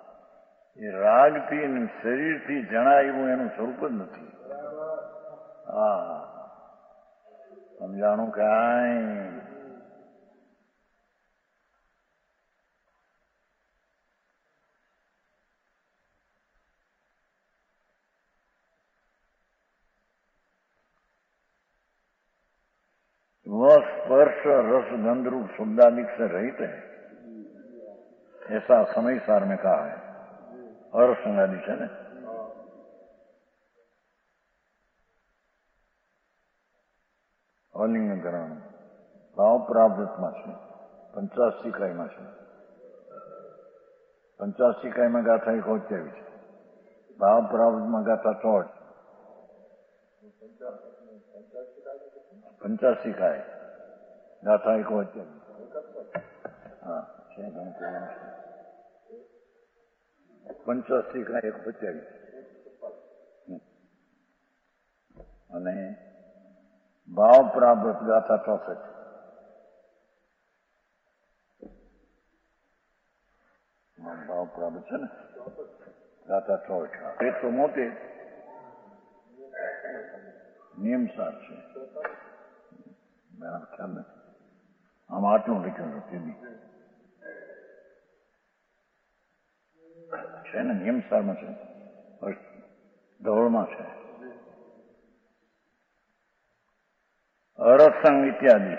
એ રાગથી શરીરથી જણાવ્યું એનું સ્વરૂપ જ નથી. હા હા સમજાણું કાંઈ? वह स्पर्श रस गंध रूप शब्दादिक से रहित है ऐसा समय सार में कहा है. અરસંગાદી છે ને અલિંગ કરણ ભાવ પ્રાપ્તમાં છે 85 કાયમાં છે 85 કાયમાં ગાથા 71 છે ભાવ પ્રાપ્તમાં ગાથા 64 85 કાય ગાથા 71 હા છે ગણતરી 85 કાય 71 અને ભાવ પ્રાપ્ત ગાથા 64 ભાવ પ્રાપ્ત છે ને ગાથા 64 એ તો મોટી નિયમસાર છે ખ્યાલ નથી આમ આટલું લખ્યું નથી છે ને નિયમસારમાં છે ધોળમાં છે અરસંગ इत्यादि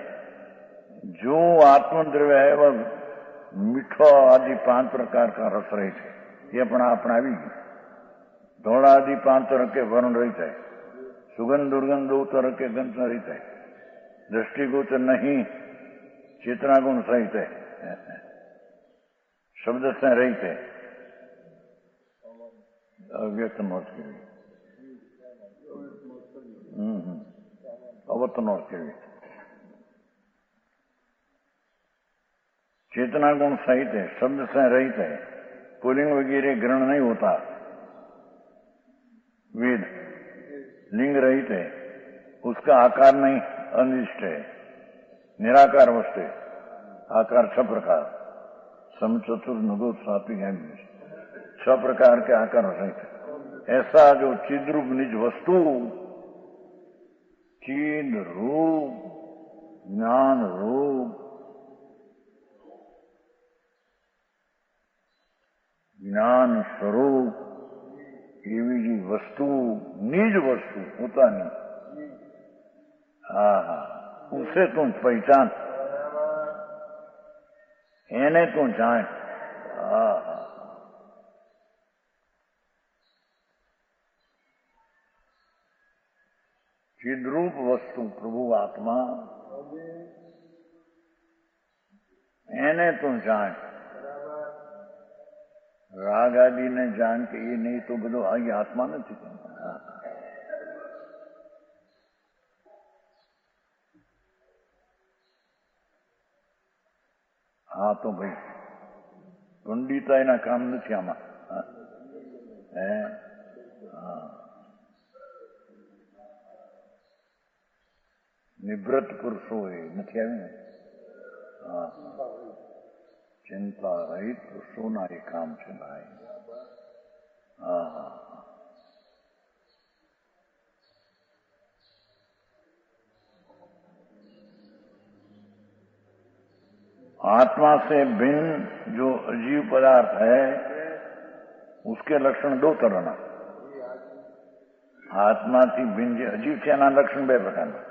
जो आत्मद्रव्य है वह मीठो आदि 5 प्रकार का रस रहित है ये अपना भी धोड़ा आदि 5 तरह के वर्ण रहित है सुगंध दुर्गंध 2 तरह के गंध रहित है दृष्टिगोचर नहीं चेतना गुण सहित है शब्द से रहित है अव्यक्त नोट के अवत नोट के चेतना गुण सहित है शब्द से रहित है पुलिंग वगैरह ग्रहण नहीं होता वेद लिंग रहित है उसका आकार नहीं अनिष्ट है निराकार वस्तु है आकार 6 प्रकार सम चतुर नगोत सात्विक 6 प्रकार के आकार रहित है ऐसा जो चिद्रूप निज वस्तु चिद रूप ज्ञान रूप જ્ઞાન સ્વરૂપ એવી જે વસ્તુ નિજ વસ્તુ પોતાની હા હા ઉસે તું પહેચાન એને તું જાણ હા હા ચિદ્રૂપ વસ્તુ પ્રભુ આત્મા એને તું જાણ राग आदि ने जान के ये नहीं तो બધો આ આત્મા નથી હા તો ભાઈ પંડિતા એના કામ નથી આમાં હે હા નિવૃત્ત પુરુષો એ નથી આવ્યું ને હા चिंता रहित पुरुषों ये काम છે ભાઈ હા आत्मा से भिन्न जो अजीव पदार्थ है उसके लक्षण 2 तरहना आत्मा थी भिन्न जे अजीव છે એના લક્ષણ 2 પ્રકારના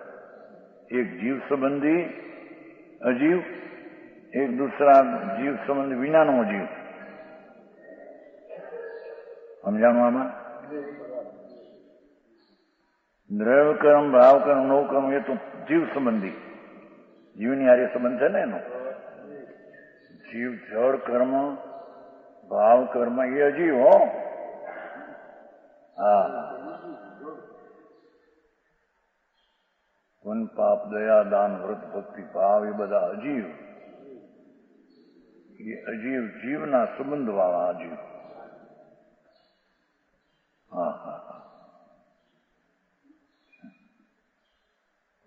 એક જીવ સંબંધી अजीव एक दूसरा जीव संबंधी विना नो जीव समझाणु आमा द्रव्य कर्म भाव कर्म नव कर्म ये तो जीव संबंधी जीवनी हारे संबंध है ना जीव जड़ कर्म भाव कर्म ये अजीव हो हाँ पुण्य पाप दया दान व्रत भक्ति भाव ये बधा अजीव ये अजीव जीवना संबंध वाला अजीव हाँ हाँ हाँ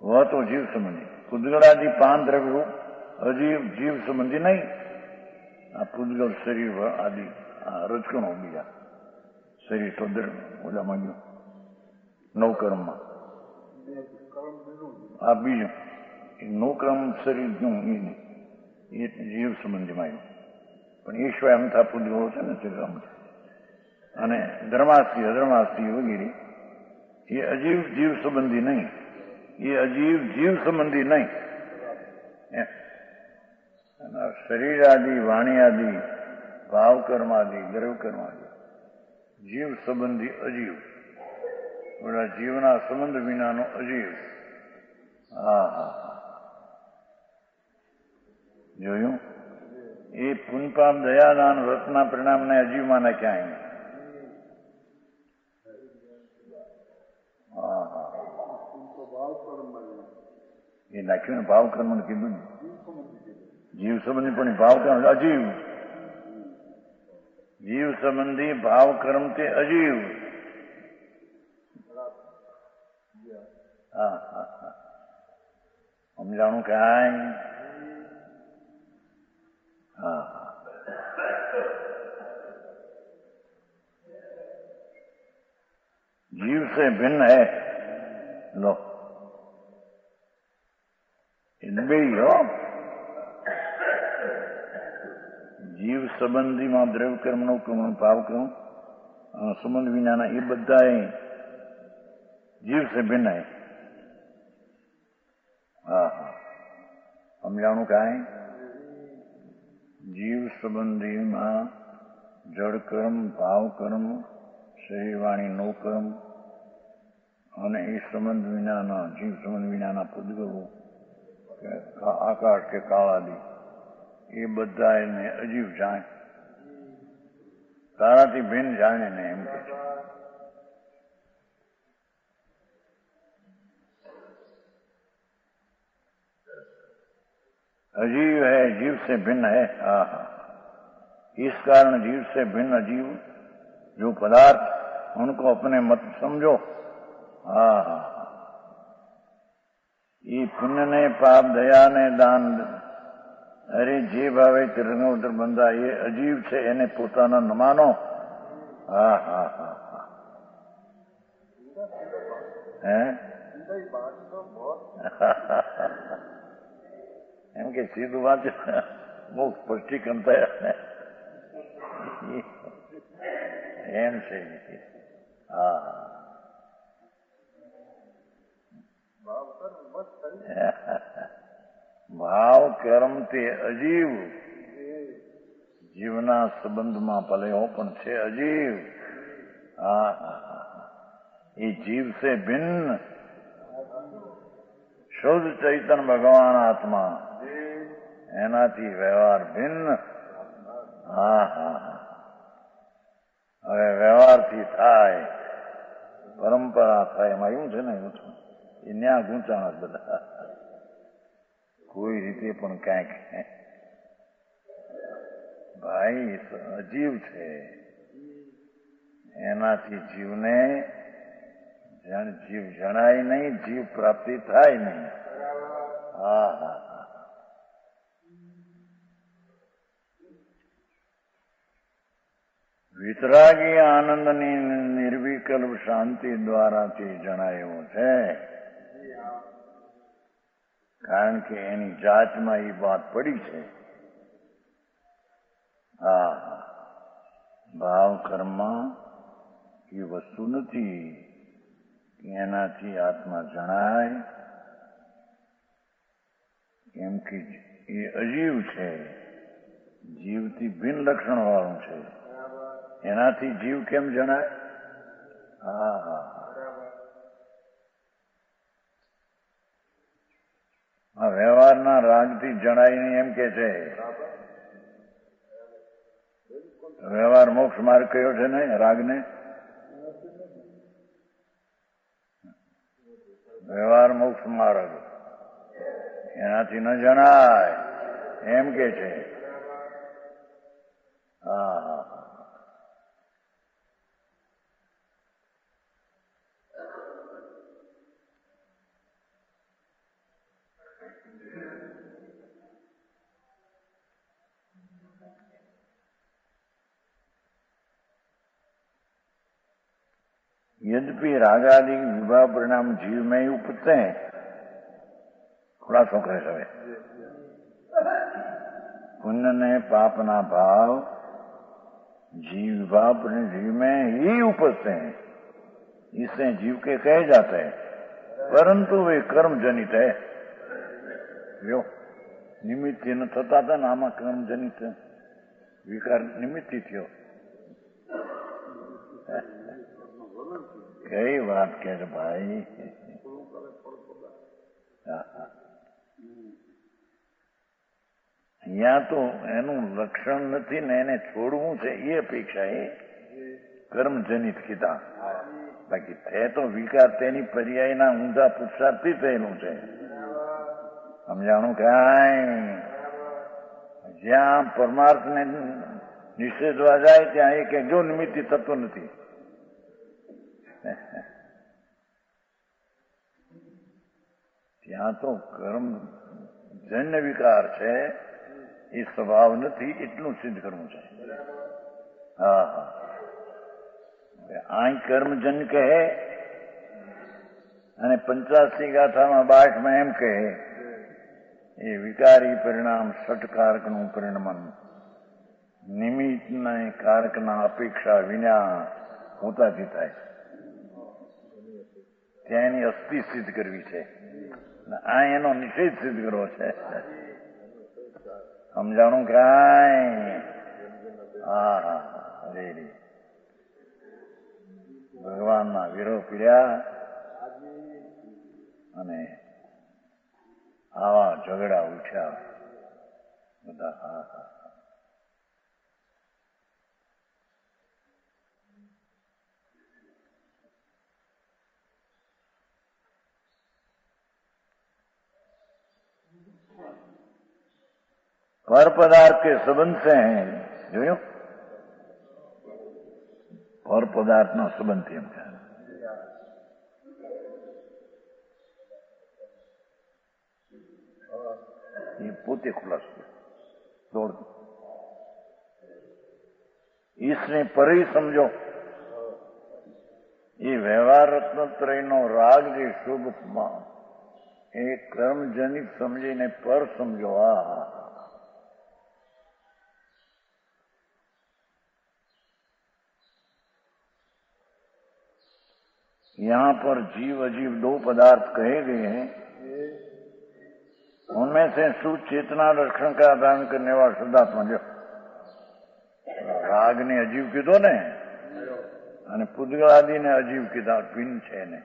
वह तो जीव संबंधी पुद्गलादि 5 द्रव्य रूप अजीव जीव संबंधी नहीं पुद्गल शरीर आदि रजकण हो गया शरीर तो ओला मांग्यो 9 कर्म में आ बीजू 9 कर्म शरीर क्यों ये जीव संबंधी में પણ એ સિવાય અમથા પુદ્ગલો છે ને તે અને ધર્માસ્થી અધર્માસ્થી વગેરે ये अजीव जीव संबंधी नहीं ये अजीव जीव संबंधी नहीं शरीर आदि वाणी आदि भाव कर्म आदि द्रव्य कर्म आदि જીવ સંબંધી અજીવ, બધા જીવના સંબંધ વિનાનો અજીવ. હા હા જોયું? એ પુનપાપ દયાદાન વ્રતના પરિણામને અજીવમાં નાખ્યા અહીં. હા હા એ નાખ્યું ને ભાવ કર્મ કીધું ને. જીવ સંબંધી પણ ભાવ કર્મ અજીવ. જીવ સંબંધી ભાવ કર્મ તે અજીવ. હા હા હા સમજાણું કાંઈ? हाँ जीव से भिन्न है. लो इनमें ही हो જીવ સંબંધીમાં દ્રવ્ય કર્મ નો કર્મ ભાવ કર્મ સંબંધ વિનાના એ બધા જીવ સે ભિન્ન હૈ. હા હા સમજાણું કાંઈ? જીવ સંબંધીમાં જળ કર્મ ભાવ કર્મ શરીર વાણી નો કર્મ અને એ સંબંધ વિનાના જીવ સંબંધ વિનાના પૂતગલો આકાશ કે કાળાદી એ બધા એને અજીવ જાણે. તારાથી ભિન્ન જાણે ને એમ કે છે. अजीव है जीव से भिन्न है. हाँ हाँ इस कारण जीव से भिन्न अजीव जो पदार्थ उनको अपने मत समझो. हाँ हाँ ये पुण्य ने पाप दया ने दान अरे जे भावे तिरंगोतर बंदा ये अजीव છે એને પોતાનો ન માનો. હા હા હા હે એમ કે સીધું વાંચો બહુ સ્પષ્ટીકરણ થયા એમ છે. હા ભાવ કર્મ તે અજીવ જીવના સંબંધમાં ભલે હો પણ છે અજીવ. હા એ જીવ સે ભિન્ન શુદ્ધ ચૈતન્ય ભગવાન આત્મા એનાથી વ્યવહાર ભિન્ન. હા હા હવે વ્યવહારથી થાય પરંપરા થાય એમાં એવું છે ને એ ન્યા ગૂંચાણ બધા કોઈ રીતે પણ કાંઈક ભાઈ અજીવ છે એનાથી જીવને જીવ જણાય નહીં, જીવ પ્રાપ્તિ થાય નહીં. હા હા વિતરાગી આનંદની નિર્વિકલ્પ શાંતિ દ્વારાથી જણાયો છે. કારણ કે એની જાતમાં એ વાત પડી છે. હા ભાવ કર્મ એ વસ્તુ નથી કે એનાથી આત્મા જણાય, કેમ કે એ અજીવ છે, જીવથી ભિન્ન લક્ષણ વાળું છે. એનાથી જીવ કેમ જણાય? હા હા હા વ્યવહારના રાગથી જણાય નહીં એમ કે છે. વ્યવહાર મોક્ષ માર્ગ કયો છે ને રાગને? વ્યવહાર મોક્ષ માર્ગ એનાથી ન જણાય એમ કે છે. હા હા यद्यपि रागादि विभाव परिणाम जीव में ही उपजते हैं. खुलासों करे सवे पुण्य ने पाप ना भाव जीव विभाव परिणाम जीव में ही उपजते हैं. इससे जीव के कहे जाते हैं, परंतु वे कर्म जनित है. जो निमित्त न थता था ने आमा कर्म जनित विकार निमित्त थयो. કઈ વાત કે ભાઈ. અહીંયા તો એનું લક્ષણ નથી ને એને છોડવું છે એ અપેક્ષા એ કર્મજનિત કીધા. બાકી તે તો વિકાર તેની પર્યાયના ઊંધા પુરુષાર્થથી થયેલું છે. સમજાણું કાંઈ? જ્યાં પરમાર્થને નિષેધવા જાય ત્યાં એ કે જો નિમિત્તિ થતું નથી. ત્યાં તો કર્મ જન્ય વિકાર છે એ સ્વભાવ નથી એટલું સિદ્ધ કરવું છે. હા હા. આ કર્મજન કહે અને 85 ગાથામાં 62 એમ કહે એ વિકારી પરિણામ ષટકારકનું પરિણમન નિમિત્તના કારકના અપેક્ષા વિના હોતાથી થાય. ત્યાં એની અસ્થિ સિદ્ધ કરવી છે. આ એનો નિષેધ સિદ્ધ કરવો છે. સમજાણું કાંઈ? હા હા. રેડી. ભગવાનના વિરોહ પીડ્યા અને આવા ઝઘડા ઉઠ્યા બધા. હા હા. पर पदार्थ के संबंध से हैं. જોયું? પર પદાર્થનો સંબંધ એમ છે. એ પોતે ખુલાસો દોડ ઈશને પરી સમજો. એ વ્યવહાર રત્નત્રયનો રાગ જે શુભમાં એ કર્મજનિત સમજીને પર સમજો. આ यहाँ पर जीव अजीव 2 पदार्थ कहे गए हैं. उनमें से शुद्ध चेतना लक्षण का आदान करने वाला शुद्धात्मा जो राग ने अजीव कीधो ने અને પુદ્ગલાદી ને અજીવ કીધા ભિન્ન છે ને.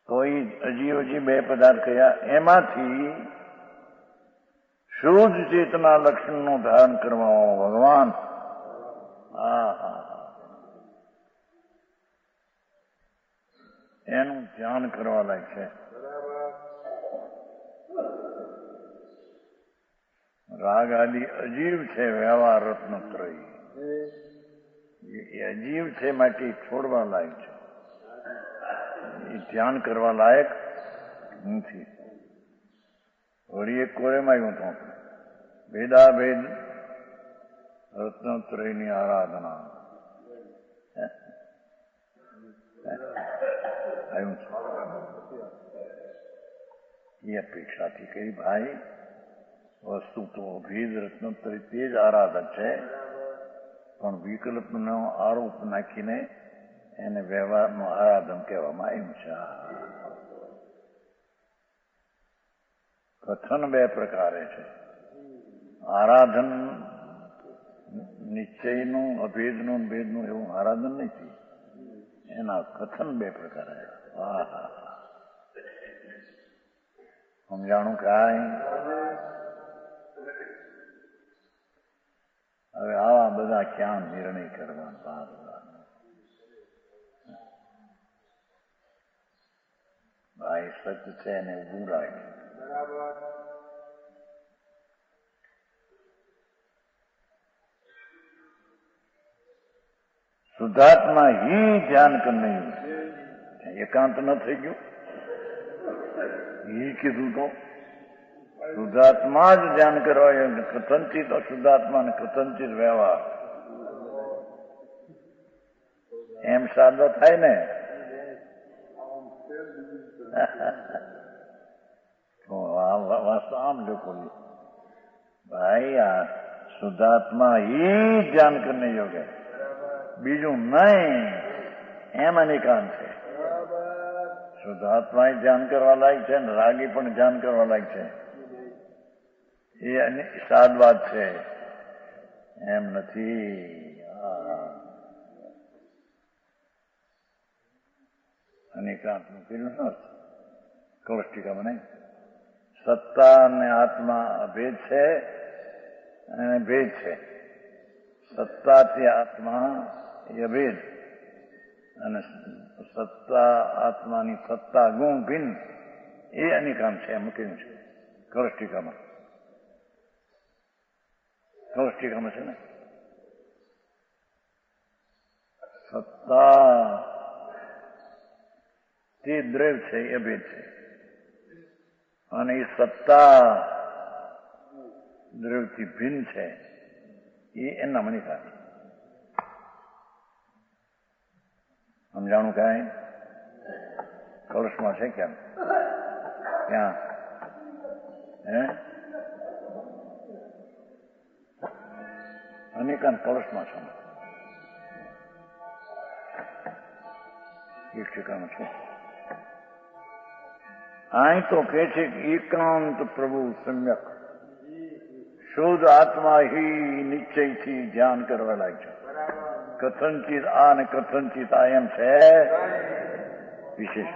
તો એ અજીવ 2 પદાર્થ કયા એમાંથી શુદ્ધ ચેતના લક્ષણનું ધારણ કરવા ભગવાન. હા હા. એનું ધ્યાન કરવા લાયક છે. રાગ આદિ અજીવ છે. વ્યવહાર રત્નત્રય એ અજીવ છે માટે છોડવા લાયક છે. એ ધ્યાન કરવા લાયક નથી. વળી એક કોરેમાં આવ્યું હતું ભેદાભેદ રત્નત્રયની આરાધના આવ્યું છે. એ અપેક્ષાથી કહી ભાઈ વસ્તુ તો ભેદ રત્નોત્તરી તે જ આરાધક છે પણ વિકલ્પનો આરોપ નાખીને એને વ્યવહારનું આરાધન કહેવામાં આવ્યું છે. કથન 2 પ્રકારે છે. આરાધન નિશ્ચયનું અભેદનું ભેદનું એવું આરાધન નથી. એના કથન 2 પ્રકારે. હા હા. સમજાણું કાંઈ? હવે આવા બધા ક્યાં નિર્ણય કરવા? ભાઈ સત્ય છે એને ઊભું રાખે. શુદ્ધાત્મા ही ધ્યાન કરને એકાંત ન થઈ ગયું. ही કીધું તો શુદ્ધાત્મા જ ધ્યાન કરવા. કથનચિત શુદ્ધાત્મા ને કથનચિત વ્યવહાર એમ સાદો થાય ને. આમ લોકો ભાઈ આ શુદ્ધાત્મા ही ધ્યાન કરને યોગ્ય બીજું નહીં. એમ અનેકાંત છે. શુદ્ધાત્મા ધ્યાન કરવા લાયક છે ને રાગી પણ ધ્યાન કરવા લાયક છે. એ સાદ વાત છે એમ નથી. અનેકાંતનું પેલું ન કળશ ટીકામાં નહીં. સત્તા અને આત્મા અભેદ છે અને ભેદ છે. સત્તાથી આત્મા એ અભેદ અને સત્તા આત્માની સત્તા ગુણ ભિન્ન એ અનેકાંત છે એમ મૂકેલું છે કળશ ટીકામાં. કળશ ટીકામાં છે ને સત્તા તે દ્રવ્ય છે એ અભેદ છે અને એ સત્તા દ્રવ્યથી ભિન્ન છે એ એના મનિકા. સમજાણું કાંઈ કળશમાં છે કેમ ક્યાં હે અનેકાંત કળશમાં છે એક ઠેકાણું છે. અહીં તો કે છે કે એકાંત પ્રભુ સમ્યક શુદ્ધ આત્મા હિ નિશ્ચયથી ધ્યાન કરવા લાગ્યો. કથનચિત આ ને કથનચિત આ એમ છે વિશેષ.